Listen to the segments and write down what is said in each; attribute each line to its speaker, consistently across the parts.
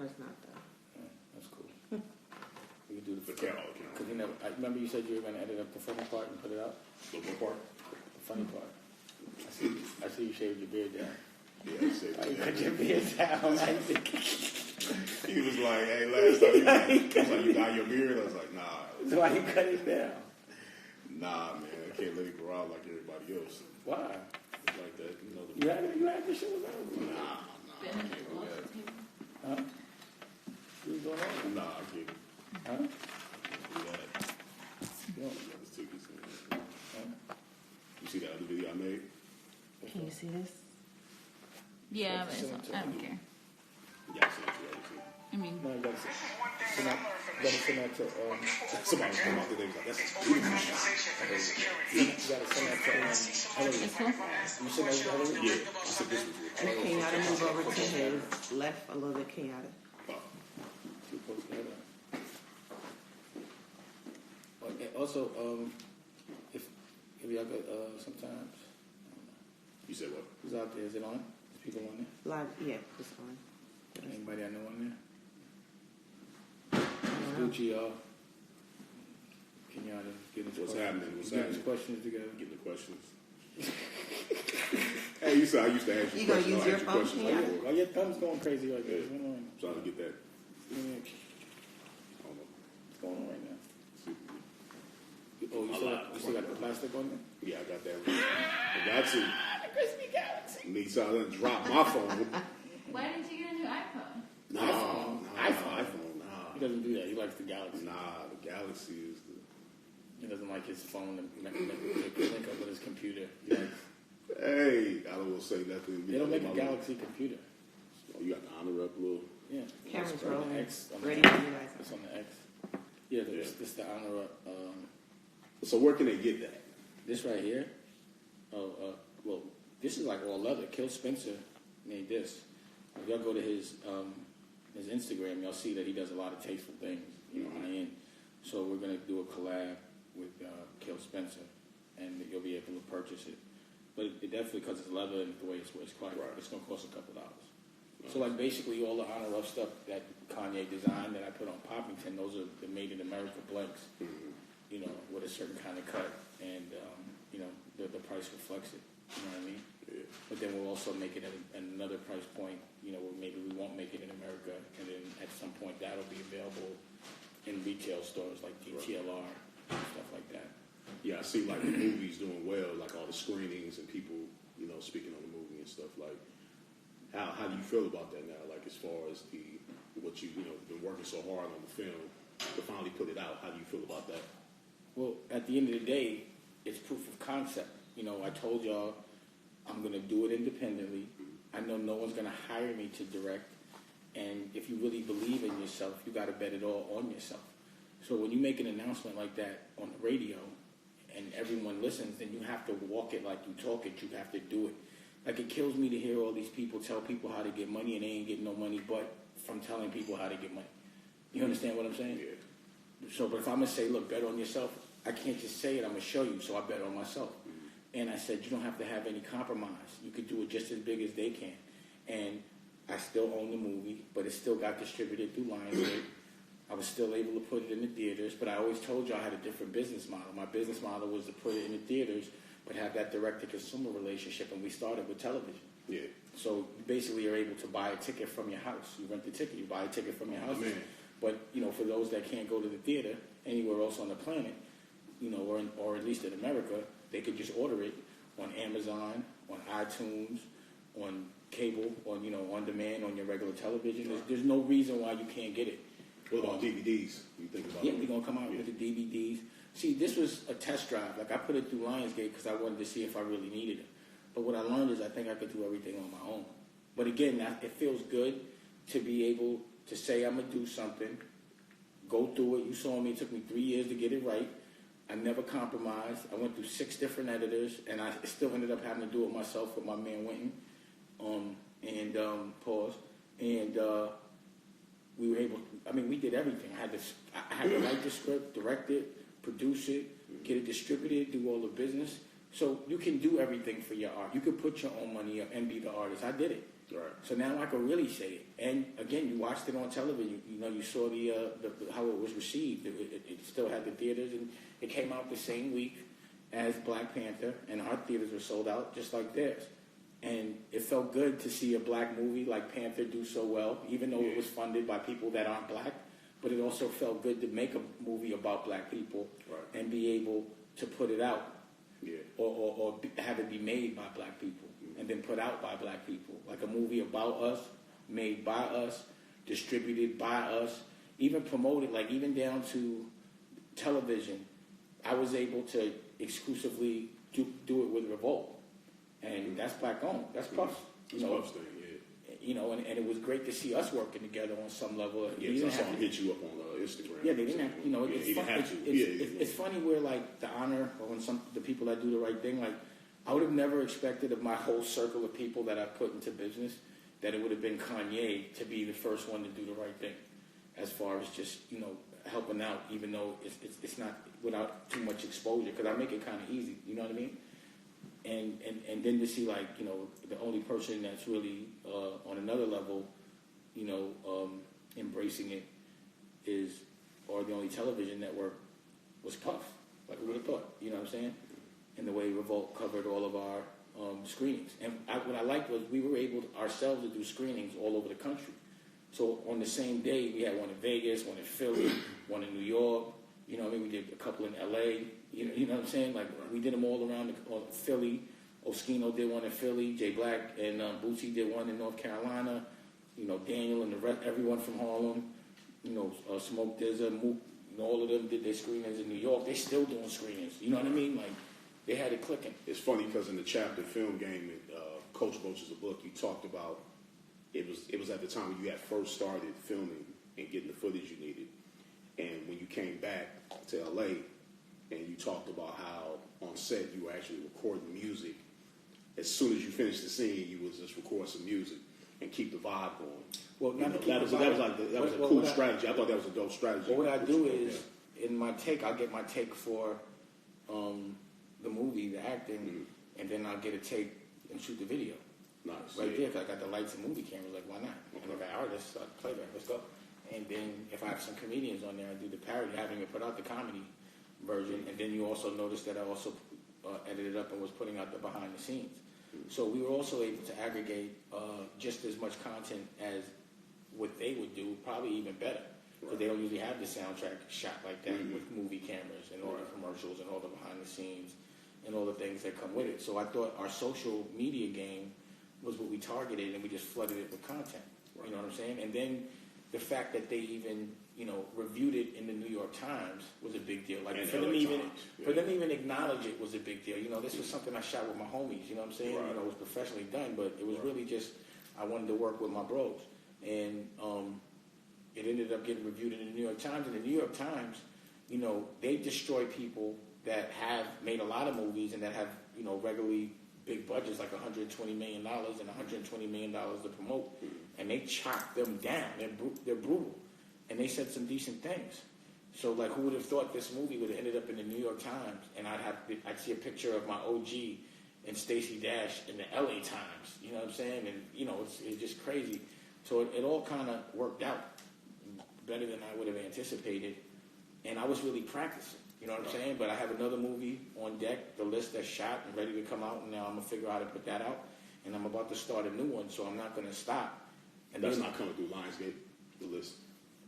Speaker 1: it's not though.
Speaker 2: That's cool. We can do the
Speaker 3: camera.
Speaker 2: Because I remember you said you were going to edit up the funny part and put it out.
Speaker 3: The what part?
Speaker 2: The funny part. I see you shaved your beard down.
Speaker 3: Yeah, I said
Speaker 2: you cut your beard down.
Speaker 3: He was like, hey, last time he was like, you got your beard? I was like, nah.
Speaker 2: So why you cut it down?
Speaker 3: Nah, man, I can't let it grow out like everybody else.
Speaker 2: Why?
Speaker 3: It's like that, you know.
Speaker 2: You had this shit with that?
Speaker 3: Nah, I can't do that.
Speaker 2: Huh? What's going on?
Speaker 3: Nah, I can't
Speaker 2: Huh?
Speaker 3: do that.
Speaker 2: You know,
Speaker 3: Let's take this in. You see that other video I made?
Speaker 1: Can you see this?
Speaker 4: Yeah, but I don't care.
Speaker 3: Yeah, I sent it to you.
Speaker 4: I mean,
Speaker 2: no, you gotta send that to,
Speaker 3: Somebody came out today was like, that's
Speaker 2: you gotta send that to, Hillary.
Speaker 4: it's cool.
Speaker 2: You send that to Hillary?
Speaker 3: Yeah, I said this was with
Speaker 1: And Kenyatta move over to his left a little bit, Kenyatta.
Speaker 2: Too close together. Also, if y'all could, sometimes,
Speaker 3: You said what?
Speaker 2: who's out there? Is it on? Is people on there?
Speaker 1: Live, yeah, this one.
Speaker 2: Anybody I know on there? Gucci, Kenyatta, getting his
Speaker 3: What's
Speaker 2: questions.
Speaker 3: happening? What's
Speaker 2: Getting his
Speaker 3: happening?
Speaker 2: questions together.
Speaker 3: Getting the questions. Hey, you said I used to ask you
Speaker 1: You gonna
Speaker 3: questions.
Speaker 1: use
Speaker 3: I'll
Speaker 1: your
Speaker 3: ask you
Speaker 1: phone,
Speaker 3: questions
Speaker 1: Kenyatta?
Speaker 3: before.
Speaker 2: Why your thumb's going crazy like this?
Speaker 3: Yeah.
Speaker 2: What's going on?
Speaker 3: I'm trying to get that. I don't know.
Speaker 2: What's going on right now? Oh, you still got the plastic on there?
Speaker 3: Yeah, I got that. I got to.
Speaker 2: The crispy galaxy.
Speaker 3: Me, so I didn't drop my phone.
Speaker 4: Why didn't you get a new iPhone?
Speaker 2: iPhone.
Speaker 3: Nah.
Speaker 2: He doesn't do that. He likes the galaxy.
Speaker 3: Nah, the Galaxy is the.
Speaker 2: He doesn't like his phone to link up with his computer. He likes,
Speaker 3: Hey, I don't want to say nothing.
Speaker 2: they don't make a galaxy computer.
Speaker 3: Oh, you got the honor up a little.
Speaker 2: Yeah.
Speaker 1: Camera's
Speaker 2: It's on the
Speaker 1: rolling.
Speaker 2: X, on the
Speaker 1: Ready
Speaker 2: X.
Speaker 1: for you guys.
Speaker 2: It's on the X. Yeah, this the honor.
Speaker 3: So where can they get that?
Speaker 2: This right here. Well, this is like all leather. Kill Spencer made this. If y'all go to his Instagram, y'all see that he does a lot of tasteful things, high end. So we're gonna do a collab with Kill Spencer, and you'll be able to purchase it. But it definitely, because it's leather and the way it's quite, it's gonna cost $2. So like basically all the honor of stuff that Kanye designed that I put on Poppington, those are the Made in America blanks, with a certain kind of cut, and the price reflects it. You know what I mean?
Speaker 3: Yeah.
Speaker 2: But then we'll also make it at another price point. Where maybe we won't make it in America, and then at some point that'll be available in retail stores like DTLR and stuff like that.
Speaker 3: Yeah, I see like the movies doing well, like all the screenings and people, speaking on the movie and stuff. Like, how do you feel about that now? Like, as far as what you been working so hard on the film to finally put it out, how do you feel about that?
Speaker 2: Well, at the end of the day, it's proof of concept. I told y'all I'm going to do it independently. I know no one's going to hire me to direct. And if you really believe in yourself, you got to bet it all on yourself. So when you make an announcement like that on the radio and everyone listens, then you have to walk it like you talk it. You have to do it. Like, it kills me to hear all these people tell people how to get money, and they ain't getting no money but from telling people how to get money. You understand what I'm saying?
Speaker 3: Yeah.
Speaker 2: So, but if I'm going to say, look, bet on yourself, I can't just say it, I'm going to show you, so I bet on myself. And I said, you don't have to have any compromise. You could do it just as big as they can. And I still own the movie, but it still got distributed through Lionsgate. I was still able to put it in the theaters, but I always told you I had a different business model. My business model was to put it in the theaters, but have that direct-to-consumer relationship, and we started with television.
Speaker 3: Yeah.
Speaker 2: So basically you're able to buy a ticket from your house. You rent the ticket, you buy a ticket from your house.
Speaker 3: Man.
Speaker 2: But, for those that can't go to the theater anywhere else on the planet, or at least in America, they could just order it on Amazon, on iTunes, on cable, on demand, on your regular television. There's no reason why you can't get it.
Speaker 3: What about DVDs? You think about
Speaker 2: Yeah,
Speaker 3: it?
Speaker 2: we're going to come out with the DVDs. See, this was a test drive. Like, I put it through Lionsgate because I wanted to see if I really needed it. But what I learned is I think I could do everything on my own. But again, it feels good to be able to say I'm going to do something, go through it. You saw me. It took me 3 years to get it right. I never compromised. I went through 6 different editors, and I still ended up having to do it myself with my man Winton. Pause. And we were able. We did everything. I had to write the script, direct it, produce it, get it distributed, do all the business. So you can do everything for your art. You could put your own money up and be the artist. I did it.
Speaker 3: Right.
Speaker 2: So now I can really say it. And again, you watched it on television. You saw the how it was received. It still had the theaters, and it came out the same week as Black Panther, and our theaters were sold out just like theirs. And it felt good to see a black movie like Panther do so well, even though it was funded by people that aren't black. But it also felt good to make a movie about black people and be able to put it out, or have it be made by black people and then put out by black people, like a movie about us, made by us, distributed by us, even promoted, like even down to television. I was able to exclusively do it with Revolt, and that's black owned. That's Puff's.
Speaker 3: It's Puff's thing,
Speaker 2: and it was great to see us working together on some level.
Speaker 3: Yeah, because I saw him hit you up on Instagram.
Speaker 2: Yeah, they didn't have,
Speaker 3: it's
Speaker 2: it's funny where, like, the honor, or when the people that do the right thing, like, I would have never expected of my whole circle of people that I put into business that it would have been Kanye to be the first one to do the right thing, as far as just, helping out, even though it's not without too much exposure, because I make it kind of easy, you know what I mean? And then to see, like, the only person that's really on another level, embracing it or the only television network was Puff. Like, who would have thought? You know what I'm saying? And the way Revolt covered all of our screenings. And what I liked was we were able ourselves to do screenings all over the country. So on the same day, we had one in Vegas, one in Philly, one in New York. You know what I mean? We did a couple in L.A. You know what I'm saying? Like, we did them all around Philly. Oskino did one in Philly. Jay Black and Bootsy did one in North Carolina. Daniel and the rest, everyone from Harlem. Smoke Dizza, Mook, all of them did their screenings in New York. They still doing screenings. You know what I mean? Like, they had it clicking.
Speaker 3: It's funny because in the chapter Film Game, Coach Roach's book, you talked about it was at the time when you had first started filming and getting the footage you needed. And when you came back to LA and you talked about how on set you were actually recording music. As soon as you finished the scene, you would just record some music and keep the vibe going.
Speaker 2: Well,
Speaker 3: that was a cool strategy. I thought that was a dope strategy.
Speaker 2: Well, what I do is, in my take, I'll get my take for the movie, the acting, and then I'll get a take and shoot the video.
Speaker 3: Nice.
Speaker 2: Right there, because I got the lights and movie cameras, like, why not? And if I got artists, playback, let's go. And then if I have some comedians on there, I do the parody, having it put out the comedy version. And then you also notice that I also edited up and was putting out the behind the scenes. So we were also able to aggregate just as much content as what they would do, probably even better. Because they don't usually have the soundtrack shot like that with movie cameras and all the commercials and all the behind the scenes and all the things that come with it. So I thought our social media game was what we targeted, and we just flooded it with content. You know what I'm saying? And then the fact that they even, reviewed it in the New York Times was a big deal. Like, for them even acknowledge it was a big deal. This was something I shot with my homies, you know what I'm saying?
Speaker 3: Right.
Speaker 2: It was professionally done, but it was really just, I wanted to work with my bros. And it ended up getting reviewed in the New York Times. And the New York Times, they destroy people that have made a lot of movies and that have, regularly big budgets, like $120 million and $120 million to promote. And they chop them down. They're brutal. And they said some decent things. So, like, who would have thought this movie would have ended up in the New York Times, and I'd see a picture of my OG and Stacey Dash in the LA Times. You know what I'm saying? And, it's just crazy. So it all kind of worked out better than I would have anticipated. And I was really practicing. You know what I'm saying? But I have another movie on deck, The List, that's shot and ready to come out. And now I'm going to figure out how to put that out. And I'm about to start a new one, so I'm not going to stop. And
Speaker 3: that's not coming through Lionsgate, The List?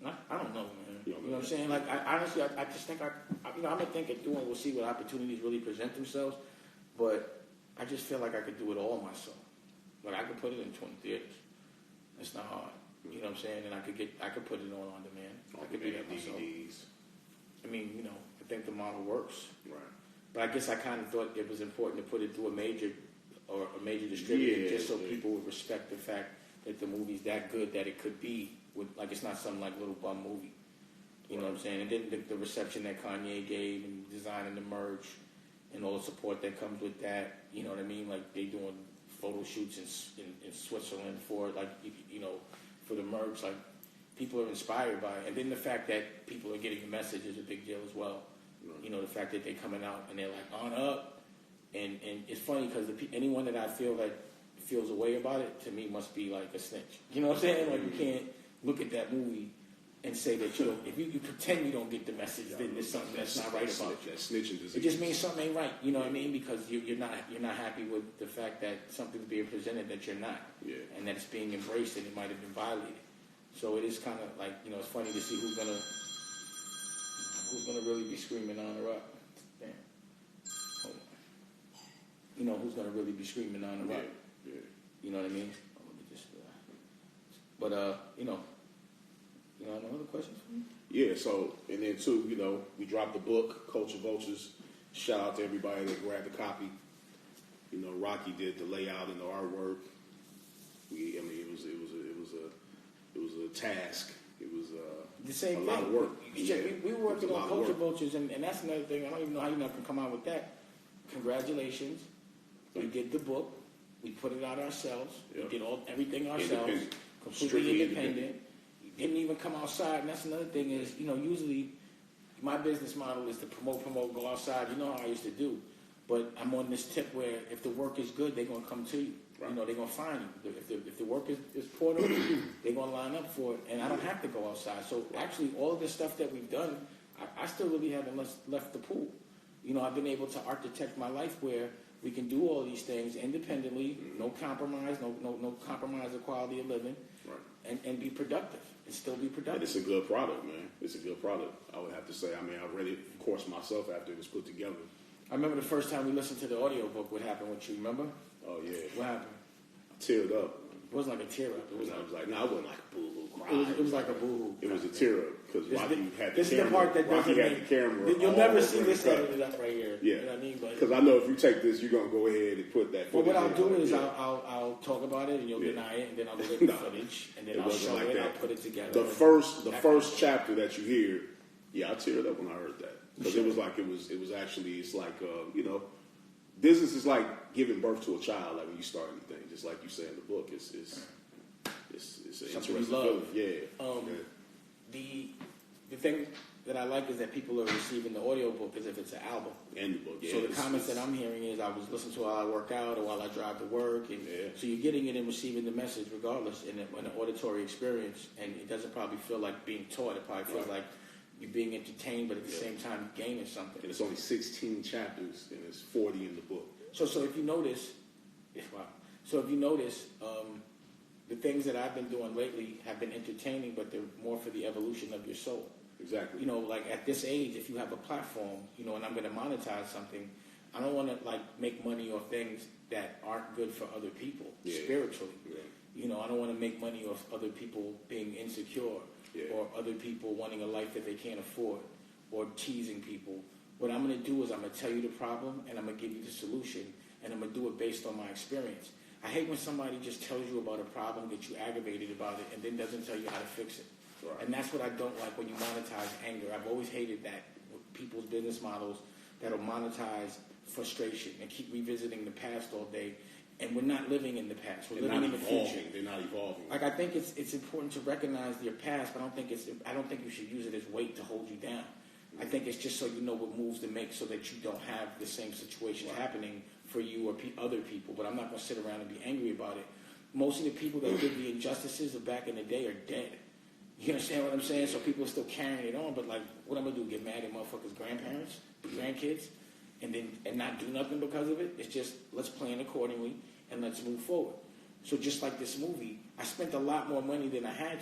Speaker 2: I don't know, man. You know what I'm saying? Like, I just think I'm going to think it through, and we'll see what opportunities really present themselves. But I just feel like I could do it all myself. Like, I could put it in 20 theaters. It's not hard. You know what I'm saying? And I could put it on demand. I could do that myself. DVDs. I mean, I think the model works. Right. But I guess I kind of thought it was important to put it through a major distributor, just so people would respect the fact that the movie's that good that it could be. Like, it's not some, like, little bum movie. You know what I'm saying? And then the reception that Kanye gave and designing the merch and all the support that comes with that. You know what I mean? Like, they doing photo shoots in Switzerland for, like, for the merch. Like, people are inspired by it. And then the fact that people are getting the message is a big deal as well. Right. The fact that they're coming out and they're like, on up. And it's funny because anyone that I feel feels a way about it, to me must be like a snitch. You know what I'm saying? Like you can't look at that movie and say that you don't, if you pretend you don't get the message, then there's something that's not right about it.
Speaker 3: That snitching disease.
Speaker 2: It just means something ain't right. You know what I mean? Because you're not happy with the fact that something's being presented that you're not, and that it's being embraced and it might have been violated. So it is kind of like, you know, it's funny to see who's gonna really be screaming on her up. Damn. Hold on. You know who's gonna really be screaming on her up.
Speaker 3: Yeah.
Speaker 2: You know what I mean? Oh, let me just. You know, no other questions for me?
Speaker 3: Yeah, so, and then too, you know, we dropped the book, Culture Vultures. Shout out to everybody that grabbed the copy. You know, Rocky did the layout and the artwork. It was a task. It was
Speaker 2: The same
Speaker 3: a
Speaker 2: thing.
Speaker 3: lot of work.
Speaker 2: We were working
Speaker 3: It was a
Speaker 2: on
Speaker 3: lot of
Speaker 2: Culture
Speaker 3: work.
Speaker 2: Vultures, and that's another thing. I don't even know how you not can come out with that. Congratulations. We did the book. We put it out ourselves.
Speaker 3: Yeah.
Speaker 2: We did everything ourselves.
Speaker 3: Independent.
Speaker 2: Completely
Speaker 3: Strictly
Speaker 2: independent. Didn't even come outside. And that's another thing is, you know, usually my business model is to promote, go outside. You know how I used to do. But I'm on this tip where if the work is good, they're going to come to you.
Speaker 3: Right.
Speaker 2: You know, they're going to find you. If the work is portable, they're going to line up for it. And I don't have to go outside. So actually, all of the stuff that we've done, I still really haven't left the pool. You know, I've been able to architect my life where we can do all these things independently, no compromise, no compromise of quality of living,
Speaker 3: right.
Speaker 2: and be productive and still be
Speaker 3: And
Speaker 2: productive.
Speaker 3: it's a good product, man. It's a good product. I would have to say. I mean, I read it, of course, myself after it was put together.
Speaker 2: I remember the first time we listened to the audiobook, what happened with you, remember?
Speaker 3: Oh yeah,
Speaker 2: What happened?
Speaker 3: I teared up.
Speaker 2: It wasn't like a tear up. It was
Speaker 3: I
Speaker 2: like,
Speaker 3: was like, no, it wasn't like a boo-hoo cry.
Speaker 2: it was like a boo-hoo.
Speaker 3: It was a tear up because Rocky had the
Speaker 2: This is
Speaker 3: camera.
Speaker 2: the part that
Speaker 3: Rocky
Speaker 2: doesn't
Speaker 3: had
Speaker 2: make,
Speaker 3: the camera.
Speaker 2: you'll
Speaker 3: all
Speaker 2: never
Speaker 3: over
Speaker 2: see
Speaker 3: the
Speaker 2: this
Speaker 3: cut.
Speaker 2: edited up right here.
Speaker 3: Yeah,
Speaker 2: You know what I mean? But
Speaker 3: because I know if you take this, you're gonna go ahead and put that.
Speaker 2: Well, what I'll
Speaker 3: footage
Speaker 2: do
Speaker 3: in.
Speaker 2: is
Speaker 3: Yeah.
Speaker 2: I'll talk about it and you'll
Speaker 3: Yeah.
Speaker 2: deny it, and then I'll go get the
Speaker 3: No.
Speaker 2: footage, and then
Speaker 3: It
Speaker 2: I'll
Speaker 3: wasn't
Speaker 2: show
Speaker 3: like
Speaker 2: it,
Speaker 3: that.
Speaker 2: I'll put it together.
Speaker 3: The first chapter that you hear, yeah, I teared up when I heard that because it was like it was actually it's like you know, business is like giving birth to a child. Like when you start anything, just like you say in the book, it's an
Speaker 2: Something
Speaker 3: interesting
Speaker 2: we love.
Speaker 3: feeling. Yeah.
Speaker 2: The thing that I like is that people are receiving the audiobook as if it's an album.
Speaker 3: And the book. Yeah,
Speaker 2: So the comments that I'm hearing is I was listening to it while I work out or while I drive to work, and so you're getting it and receiving the message regardless in an auditory experience, and it doesn't probably feel like being taught. It probably feels like you're being entertained, but at the same time gaining something.
Speaker 3: And it's only 16 chapters, and it's 40 in the book.
Speaker 2: So if you notice, the things that I've been doing lately have been entertaining, but they're more for the evolution of your soul.
Speaker 3: Exactly.
Speaker 2: You know, like at this age, if you have a platform, you know, and I'm going to monetize something, I don't want to like make money off things that aren't good for other people spiritually.
Speaker 3: Yeah.
Speaker 2: You know, I don't want to make money off other people being insecure or other people wanting a life that they can't afford or teasing people. What I'm going to do is I'm going to tell you the problem and I'm going to give you the solution, and I'm going to do it based on my experience. I hate when somebody just tells you about a problem, gets you aggravated about it, and then doesn't tell you how to fix it.
Speaker 3: Right.
Speaker 2: And that's what I don't like when you monetize anger. I've always hated that with people's business models that'll monetize frustration and keep revisiting the past all day. And we're not living in the past. We're living in the future.
Speaker 3: They're not evolving.
Speaker 2: Like I think it's important to recognize your past, but I don't think you should use it as weight to hold you down. I think it's just so you know what moves to make so that you don't have the same situation happening for you or other people. But I'm not going to sit around and be angry about it. Most of the people that did the injustices of back in the day are dead. You understand what I'm saying? So people are still carrying it on. But like, what I'm going to do, get mad at motherfuckers' grandparents, grandkids, and not do nothing because of it? It's just, let's plan accordingly and let's move forward. So just like this movie, I spent a lot more money than I had